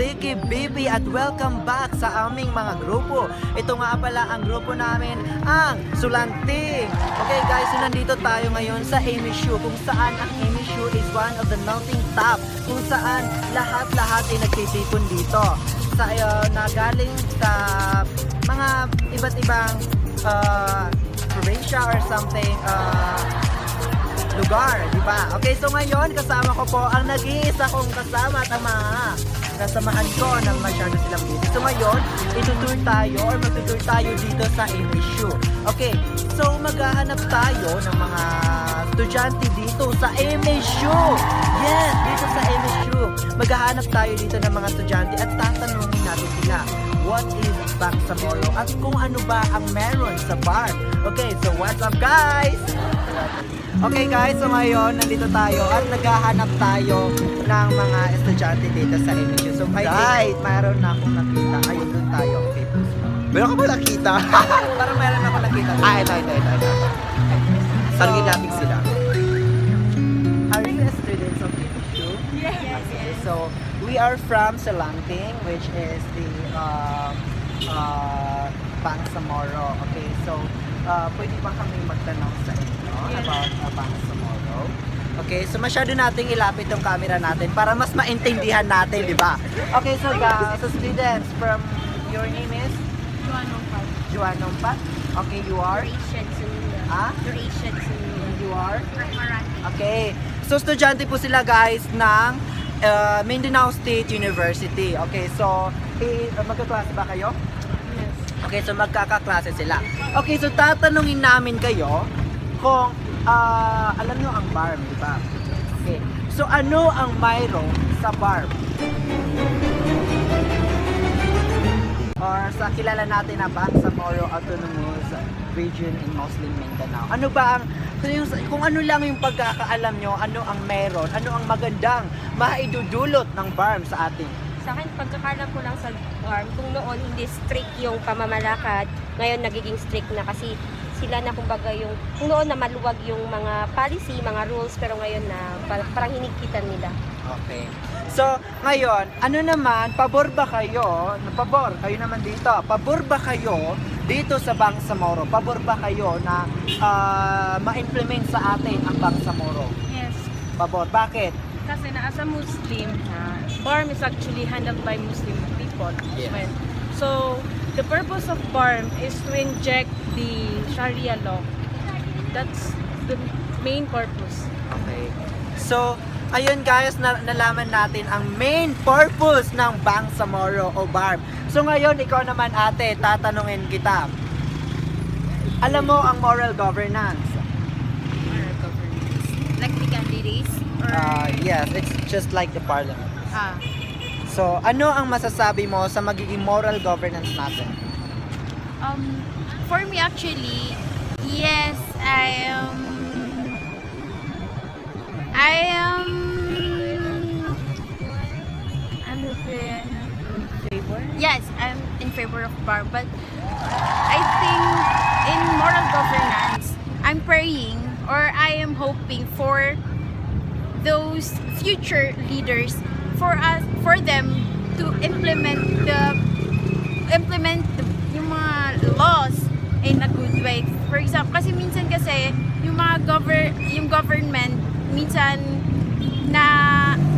Vicky, Bibi at welcome back sa aming mga grupo. Ito nga pala ang grupo namin, ang Sulanting. Okay guys, so nandito tayo ngayon sa MSU, kung saan ang MSU is one of the melting top, kung saan lahat-lahat ay nagtitipon dito sa na galing sa mga iba't ibang probinsya or something, lugar, di ba? Okay, so ngayon kasama ko po ang nag-iisa kong kasama at ang mga kasamahan ko ng masyado silang busy. So ngayon, itutour tayo or magtutour tayo dito sa MSU. Okay, so maghahanap tayo ng mga estudyante dito sa MSU. Yes, dito sa MSU. Maghahanap tayo dito ng mga estudyante at tatanungin natin sila, what is Bangsamoro at kung ano ba ang meron sa bar. Okay, so what's up guys? Okay guys, so ngayon nandito tayo at naghahanap tayo ng mga estudyante dito sa MSU. So guys, mayroon na akong nakita. Ayun, doon tayo. Okay, post mo. Meron ka ba nakita? Parang mayroon ako nakita. Ito. Tanungin natin sila. Are you a student of MSU? Yes. So we are from Sulanting, which is the Bangsamoro. Okay, so pwede ba kami magtanong sa inyo about Bangsamoro? Okay, so masyado nating ilapit yung camera natin para mas maintindihan natin, di ba? Okay, so guys, so students, from your name is? Juanompat. Okay, you are? Duration. You are? Marjanie. Okay. So, estudyante po sila guys ng Mindanao State University. Okay, so, magkaklase ba kayo? Yes. Okay, so magkakaklase sila. Okay, so tatanungin namin kayo kung alam nyo ang BARM, di ba? Okay. So, ano ang mayroon sa BARM? Or sa kilala natin na Bangsamoro Autonomous Region in Muslim Mindanao. Ano ba ang, kung ano lang yung pagkakaalam nyo, ano ang meron, ano ang magandang maidudulot ng BARM sa atin? Sa akin, pagkakalam ko lang sa BARM, kung noon hindi strict yung pamamalakad, ngayon nagiging strict na kasi sila na kumbaga yung, kung noon na maluwag yung mga policy, mga rules, pero ngayon na parang hinigitan nila. Okay. So, ngayon, ano naman, pabor ba kayo, pabor, kayo naman dito, pabor ba kayo dito sa Bangsamoro? Pabor ba kayo na ma-implement sa atin ang Bangsamoro? Yes, Pabor. Bakit? kasi na as a Muslim, BARM is actually handled by Muslim people as Yes. well. So, the purpose of BARM is to inject the Sharia law. That's the main purpose. Okay. So, ayun guys, nalaman natin ang main purpose ng Bangsamoro o BARM. So ngayon, ikaw naman ate, tatanungin kita. Alam mo ang moral governance? Moral governance. Like the candidates? Or, Yes, it's just like the parliament. ah, So, ano ang masasabi mo sa magiging moral governance natin? For me actually, yes, yes, I'm in favor of BAR, but I think in moral governance, I'm praying or I am hoping for those future leaders for them to implement yung mga laws in a good way. For example, kasi minsan yung yung government minsan na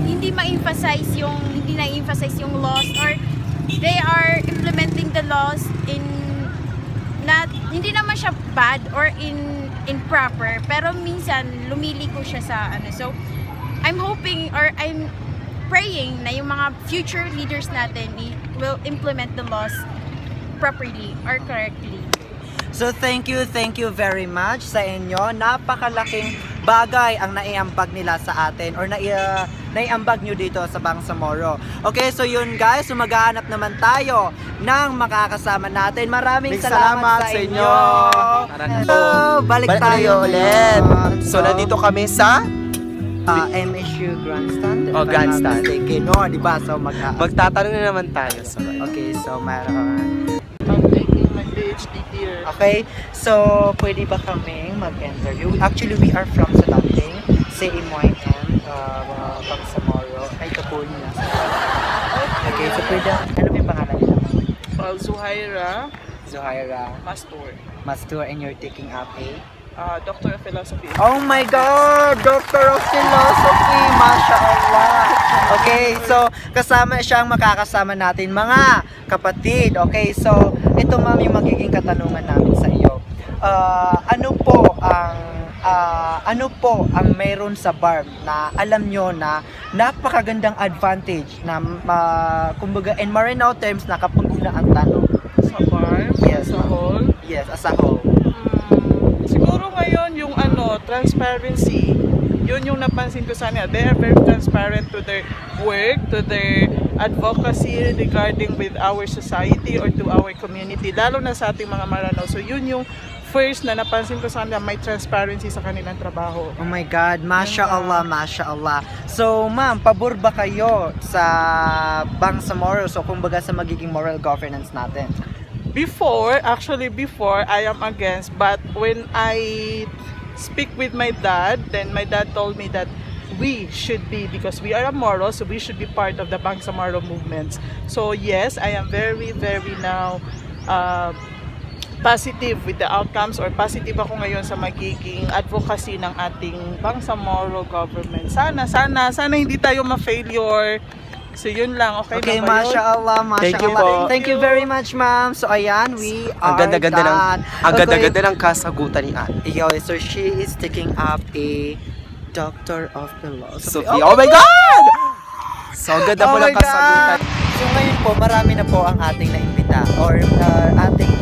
hindi na-emphasize yung laws, or they are implementing the laws in hindi naman siya bad or improper, pero minsan lumiliko siya sa so I'm hoping or I'm praying na yung mga future leaders natin will implement the laws properly or correctly. So thank you very much sa inyo. Napakalaking bagay ang naiambag nila sa atin or naiambag nyo dito sa Bangsamoro. Okay, so yun guys, so maghahanap naman tayo ng makakasama natin. Maraming salamat sa inyo. So, balik tayo ulit. So nandito kami sa MSU Grandstand. Oh, Grandstand. No, di ba? So magtatanong na naman tayo. So, okay, so mayroon. Okay, so pwede ba kaming mag-interview? Actually, we are from Sulanting, CMYM Bangsamoro. Ay, Kapuli na. Okay. Okay, so pwede, ano po yung pangalan nila? Zuhaira Zuhaira Mastur, Mastur, and you're taking up a... Doctor of Philosophy. Oh my God! Doctor of Philosophy! Masya Allah! Okay, so kasama siyang makakasama natin mga kapatid. Okay, so ito ma'am yung magiging katanungan namin sa iyo. Ano po ang meron sa BARM na alam nyo na napakagandang advantage na kumbaga in Maranao terms nakapaguna ang tanong? Sa farm, Yes, sa ma'am. whole. Yes, as a whole. Siguro ngayon yung transparency, yun yung napansin ko sa nila. They are very transparent to their work, to their advocacy regarding with our society or to our community, lalo na sa ating mga Maranao. So yun yung first na napansin ko sa nila, may transparency sa kanilang trabaho. Oh my God, Masya Allah, Masya Allah. So ma'am, pabor ba kayo sa Bangsamoro? So kumbaga sa magiging moral governance natin? Before, I am against, but when I speak with my dad, then my dad told me that we should be, because we are a Moro, so we should be part of the Bangsamoro movements. So yes, I am very, very now positive with the outcomes, or positive ako ngayon sa magiging advocacy ng ating Bangsamoro government. Sana hindi tayo ma-failure. So yun lang, okay, Okay, na ba yun? Masya Allah, Masya Thank you Allah. po. Thank you very much, ma'am. So ayan, we Ang are ganda-ganda ng done. ang ganda-ganda ng kasagutan ni Ate. Yo, so she is taking up a Doctor of Philosophy. Sophie, oh my God! So, ang ganda Oh po my ng kasagutan. God! So ngayon po, marami na po ang ating naimbita or ating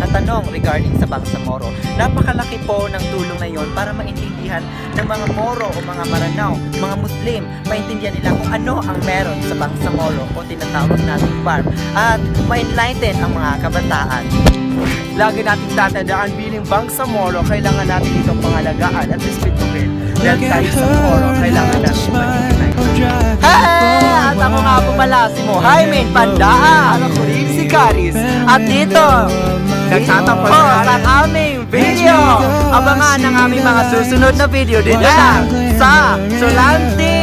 natanong regarding sa Bangsamoro. Napakalaki po ng tulong na yon para maintindihan ng mga Moro o mga Maranao, mga Muslim, maintindihan nila kung ano ang meron sa Bangsamoro o tinatawag nating BARM at ma-enlighten ang mga kabataan. Lagi natin tatandaan bilang Bangsamoro, kailangan natin itong pangalagaan at respetuhin. Dahil tayo sa Moro, kailangan natin mag-unite. Hey! At ako nga po pala si Mohamed Pandaan. Ako rin si Caris. At dito, Nagtatapos po na sa aming video. Abangan ang aming mga susunod na video dito lang sa Sulanting